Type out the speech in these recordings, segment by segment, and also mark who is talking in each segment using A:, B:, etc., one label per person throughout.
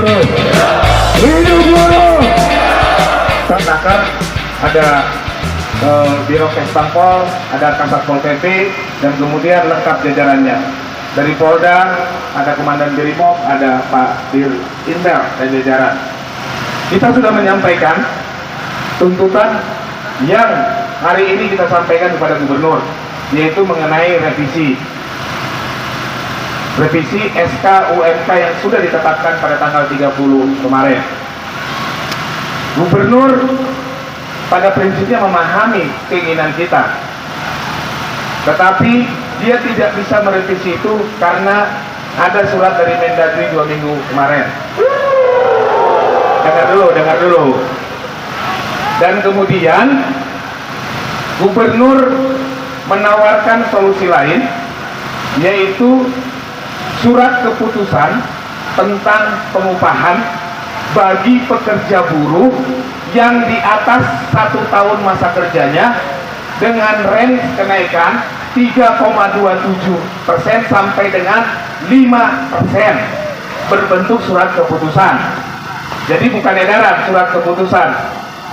A: buruh. Hidup buruh. Nakar ada Biro Kesbangpol, ada Kasatpol PP, dan kemudian lengkap jajarannya. Dari Polda ada Komandan Brimob, ada Pak Dir Intel dan jajaran. Kita sudah menyampaikan tuntutan yang hari ini kita sampaikan kepada Gubernur, yaitu mengenai revisi SK UMK yang sudah ditetapkan pada tanggal 30 kemarin. Gubernur pada prinsipnya memahami keinginan kita, tetapi dia tidak bisa merevisi itu karena ada surat dari Mendagri 2 minggu kemarin. Dengar dulu. Dan kemudian Gubernur menawarkan solusi lain, yaitu surat keputusan tentang pengupahan bagi pekerja buruh yang di atas 1 tahun masa kerjanya dengan range kenaikan 3,27% sampai dengan 5% berbentuk surat keputusan. Jadi bukan edaran, surat keputusan.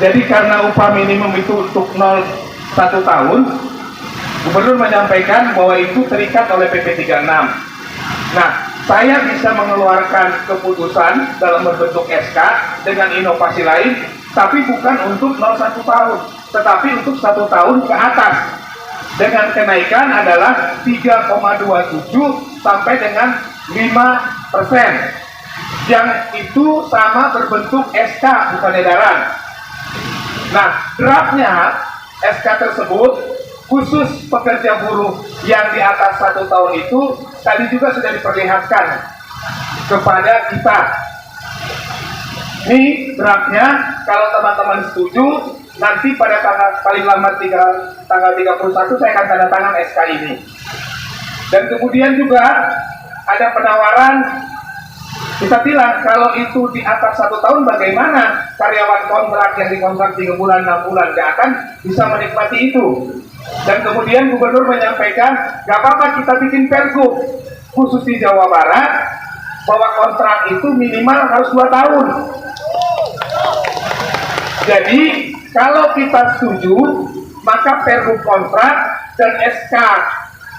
A: Jadi karena upah minimum itu untuk 1 tahun, Gubernur menyampaikan bahwa itu terikat oleh PP 36. Nah, saya bisa mengeluarkan keputusan dalam bentuk SK dengan inovasi lain, tapi bukan untuk 01 tahun, tetapi untuk 1 tahun ke atas. Dengan kenaikan adalah 3,27 sampai dengan 5%. Yang itu sama berbentuk SK, bukan edaran. Nah, draftnya SK tersebut khusus pekerja buruh yang di atas 1 tahun itu tadi juga sudah diperlihatkan kepada kita. Ini draftnya, kalau teman-teman setuju, nanti pada paling lambat tanggal 31 saya akan tanda tangan SK ini. Dan kemudian juga ada penawaran, kita bilang kalau itu di atas 1 tahun bagaimana karyawan kontrak yang dikontrak 3 bulan, 6 bulan gak akan bisa menikmati itu. Dan kemudian Gubernur menyampaikan gak apa-apa kita bikin pergub khusus di Jawa Barat bahwa kontrak itu minimal harus 2 tahun. Jadi kalau kita setuju, maka pergub kontrak dan SK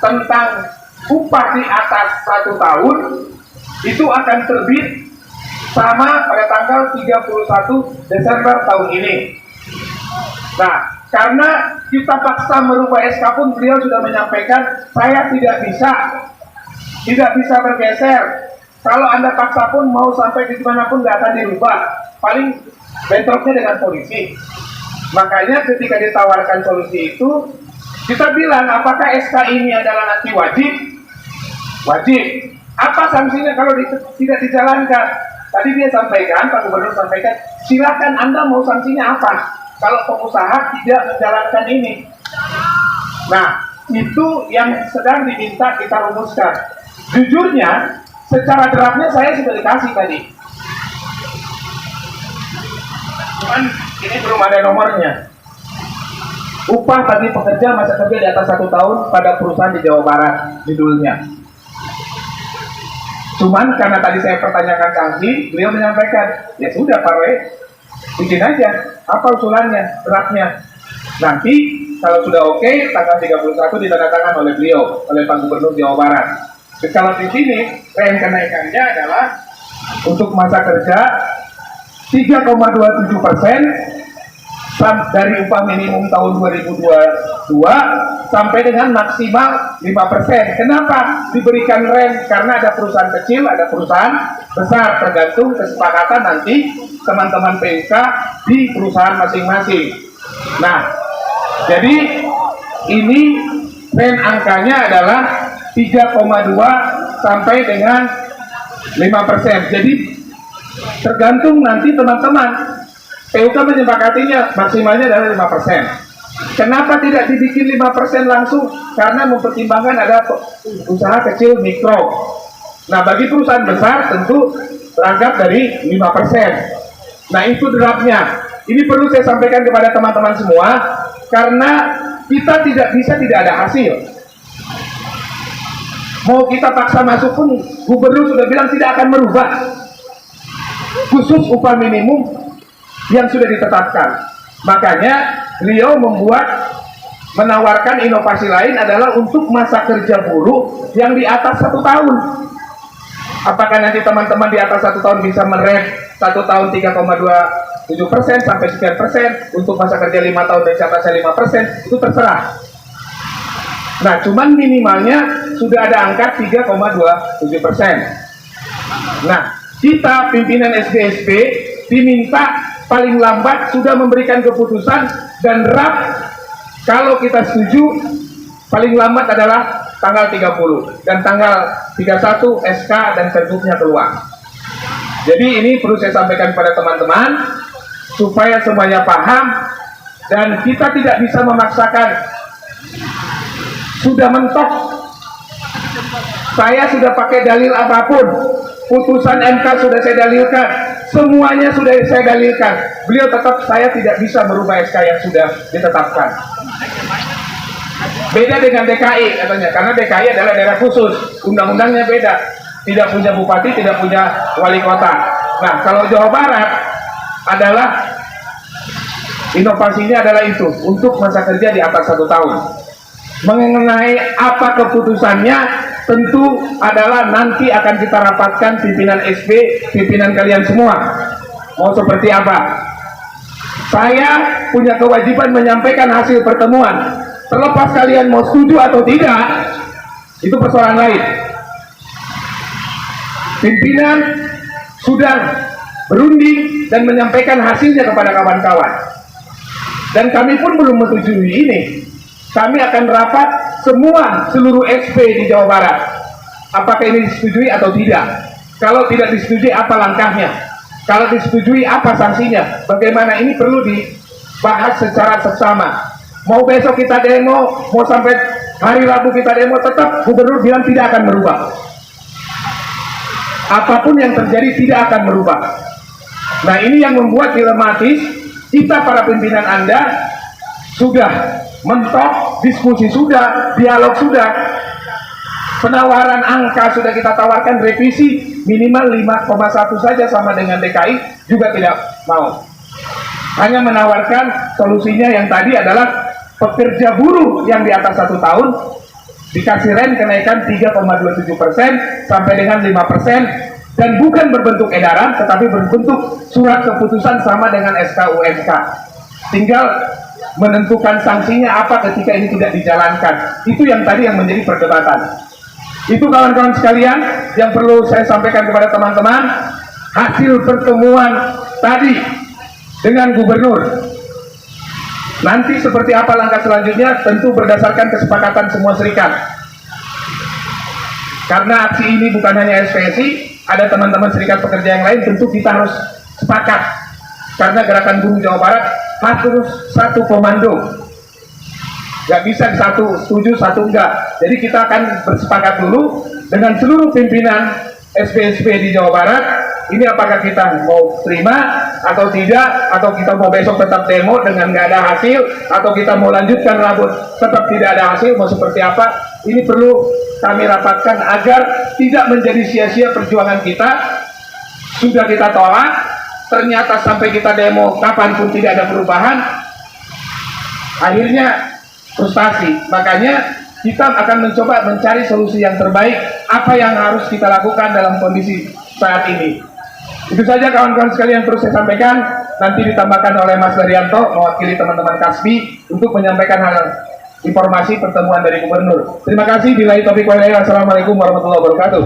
A: tentang upah di atas 1 tahun itu akan terbit sama pada tanggal 31 Desember tahun ini. Nah, karena kita paksa merubah SK pun beliau sudah menyampaikan saya tidak bisa bergeser. Kalau Anda paksa pun mau sampai di mana pun nggak akan dirubah. Paling bentroknya dengan polisi. Makanya ketika ditawarkan solusi itu, kita bilang apakah SK ini adalah nanti wajib? Wajib. Apa sanksinya kalau tidak dijalankan? Tadi dia sampaikan, Pak Gubernur sampaikan, silakan Anda mau sanksinya apa kalau pengusaha tidak menjalankan ini. Nah, itu yang sedang diminta kita rumuskan. Jujurnya, secara draftnya saya sudah dikasih tadi. Cuman ini belum ada nomornya. Upah bagi pekerja masa kerja di atas 1 tahun pada perusahaan di Jawa Barat, judulnya. Cuman karena tadi saya pertanyakan sanksi, beliau menyampaikan, ya sudah Pak Roy, bikin aja, apa usulannya, draftnya. Nanti kalau sudah oke, tanggal 31 ditandatangan oleh beliau, oleh Pak Gubernur Jawa Barat. Kalau di sini, rem kenaikannya adalah untuk masa kerja 3,27% dari upah minimum tahun 2022 sampai dengan maksimal 5%. Kenapa diberikan rem? Karena ada perusahaan kecil, ada perusahaan besar, tergantung kesepakatan nanti teman-teman PUK di perusahaan masing-masing. Nah, jadi ini rem angkanya adalah 3,2 sampai dengan 5%. Jadi tergantung nanti teman-teman PUK menyepakatinya maksimalnya adalah 5%. Kenapa tidak dibikin 5% langsung? Karena mempertimbangkan ada usaha kecil mikro. Nah, bagi perusahaan besar tentu berangkat dari 5%. Nah, itu draftnya. Ini perlu saya sampaikan kepada teman-teman semua, karena kita tidak bisa tidak ada hasil. Mau kita paksa masuk pun, Gubernur sudah bilang tidak akan merubah. khusus upah minimum yang sudah ditetapkan. Makanya beliau menawarkan inovasi lain adalah untuk masa kerja buruh yang di atas 1 tahun. Apakah nanti teman-teman di atas 1 tahun bisa merem 1 tahun 3,27% sampai sekian persen, untuk masa kerja 5 tahun dan catatnya 5%, itu terserah. Nah, cuman minimalnya sudah ada angka 3,27%. Nah, kita pimpinan SBSB diminta paling lambat sudah memberikan keputusan dan draft. Kalau kita setuju, paling lambat adalah tanggal 30 dan tanggal 31 SK dan Pergubnya keluar. Jadi ini perlu saya sampaikan pada teman-teman supaya semuanya paham dan kita tidak bisa memaksakan. Sudah mentok, saya sudah pakai dalil apapun, putusan MK sudah saya dalilkan, semuanya sudah saya dalilkan. Beliau tetap saya tidak bisa merubah SK yang sudah ditetapkan. Beda dengan DKI katanya, karena DKI adalah daerah khusus, undang-undangnya beda, tidak punya bupati, tidak punya wali kota. Nah, kalau Jawa Barat adalah inovasinya adalah itu, untuk masa kerja di atas 1 tahun. Mengenai apa keputusannya tentu adalah nanti akan kita rapatkan pimpinan SB, pimpinan kalian semua. Mau seperti apa? Saya punya kewajiban menyampaikan hasil pertemuan. Terlepas kalian mau setuju atau tidak, itu persoalan lain. Pimpinan sudah berunding dan menyampaikan hasilnya kepada kawan-kawan. Dan kami pun belum menyetujui ini. Kami akan rapat seluruh SP di Jawa Barat. Apakah ini disetujui atau tidak? Kalau tidak disetujui, apa langkahnya? Kalau disetujui, apa sanksinya? Bagaimana? Ini perlu dibahas secara seksama. Mau besok kita demo, mau sampai hari Rabu kita demo, tetap gubernur bilang tidak akan merubah. Apapun yang terjadi tidak akan merubah. Nah, ini yang membuat dilematis. Kita para pimpinan Anda sudah mentok, diskusi sudah, dialog sudah, penawaran angka sudah kita tawarkan, revisi minimal 5,1 saja sama dengan DKI juga tidak mau. Hanya menawarkan solusinya yang tadi adalah pekerja buruh yang di atas 1 tahun dikasih rem kenaikan 3,27% sampai dengan 5%, dan bukan berbentuk edaran tetapi berbentuk surat keputusan sama dengan SK-USK. Tinggal menentukan sanksinya apa ketika ini tidak dijalankan. Itu yang tadi yang menjadi perdebatan. Itu kawan-kawan sekalian yang perlu saya sampaikan kepada teman-teman. Hasil pertemuan tadi dengan gubernur. Nanti seperti apa langkah selanjutnya tentu berdasarkan kesepakatan semua serikat. Karena aksi ini bukan hanya SPSI, ada teman-teman serikat pekerja yang lain, tentu kita harus sepakat. Karena Gerakan Buruh Jawa Barat harus satu komando, nggak bisa satu setuju satu enggak. Jadi kita akan bersepakat dulu dengan seluruh pimpinan SPSP di Jawa Barat, ini apakah kita mau terima atau tidak, atau kita mau besok tetap demo dengan nggak ada hasil, atau kita mau lanjutkan rambut tetap tidak ada hasil, mau seperti apa. Ini perlu kami rapatkan agar tidak menjadi sia-sia perjuangan kita. Sudah kita tolak, ternyata sampai kita demo kapanpun tidak ada perubahan, akhirnya frustasi. Makanya kita akan mencoba mencari solusi yang terbaik, apa yang harus kita lakukan dalam kondisi saat ini. Itu saja kawan-kawan sekalian yang perlu saya sampaikan. Nanti ditambahkan oleh Mas Daryanto mewakili teman-teman Kasbi untuk menyampaikan hal informasi pertemuan dari gubernur. Terima kasih. Billahi taufiq wal hidayah. Assalamualaikum warahmatullahi wabarakatuh.